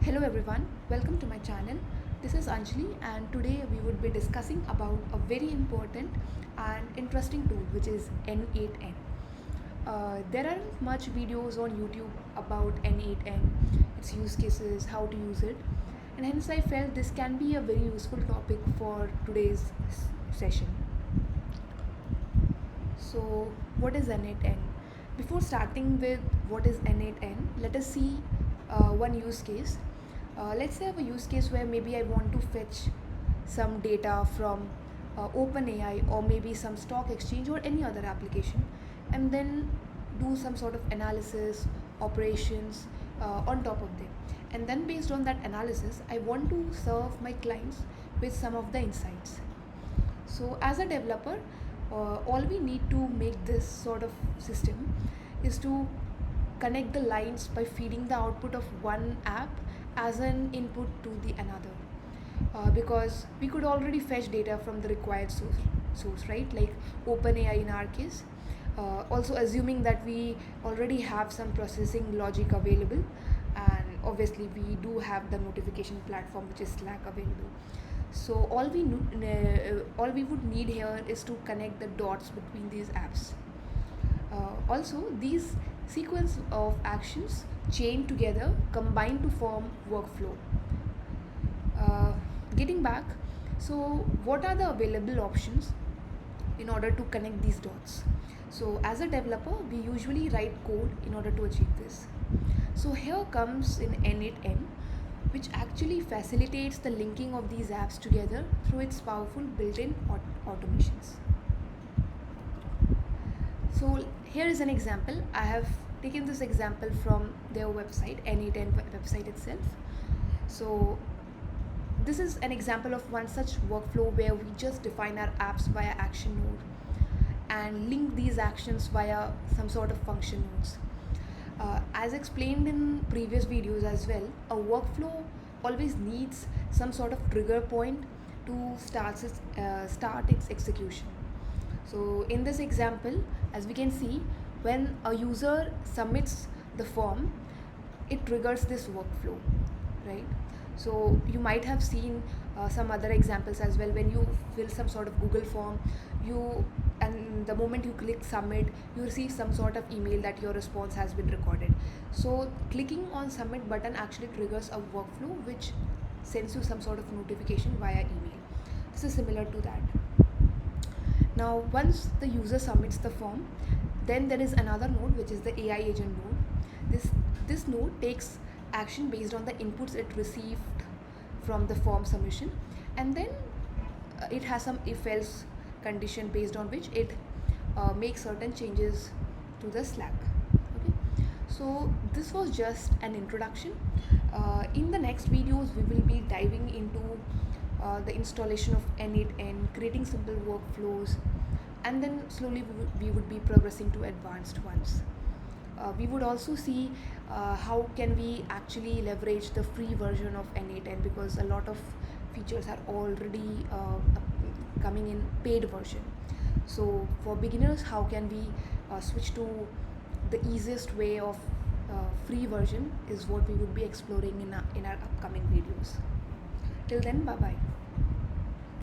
Hello everyone, welcome to my channel. This is Anjali and today we would be discussing about a very important and interesting tool which is N8N. There aren't much videos on YouTube about N8N, its use cases, how to use it, and hence I felt this can be a very useful topic for today's session. So, what is N8N? Before starting with what is N8N, let us see one use case. Let's say I have a use case where maybe I want to fetch some data from OpenAI or maybe some stock exchange or any other application, and then do some sort of analysis, operations on top of them. And then based on that analysis, I want to serve my clients with some of the insights. So, as a developer, all we need to make this sort of system is to connect the lines by feeding the output of one app as an input to the another. Because we could already fetch data from the required source, right? Like OpenAI in our case. Also, assuming that we already have some processing logic available, and obviously we do have the notification platform which is Slack available. So all we would need here is to connect the dots between these apps. Also, these sequence of actions chain together combine to form workflow. Uh, Getting back, so what are the available options in order to connect these dots? So as a developer, we usually write code in order to achieve this. So here comes in N8N, which actually facilitates the linking of these apps together through its powerful built-in automations. So here is an example. I have taken this example from their website, N8N website itself. So this is an example of one such workflow where we just define our apps via action node and link these actions via some sort of function nodes. As explained in previous videos as well, a workflow always needs some sort of trigger point to start its execution. So in this example, as we can see, when a user submits the form, it triggers this workflow, right? So you might have seen some other examples as well. When you fill some sort of Google form, and the moment you click submit, you receive some sort of email that your response has been recorded. So clicking on submit button actually triggers a workflow which sends you some sort of notification via email. This is similar to that. Now once the user submits the form, then there is another node which is the AI agent node. This node takes action based on the inputs it received from the form submission, and then it has some if else condition based on which it makes certain changes to the Slack. Okay, so this was just an introduction. In the next videos we will be diving into the installation of N8N, creating simple workflows, and then slowly we would be progressing to advanced ones. We would also see how can we actually leverage the free version of N8N, because a lot of features are already coming in paid version. So for beginners, how can we switch to the easiest way of free version is what we would be exploring in our upcoming videos. Till then, bye bye.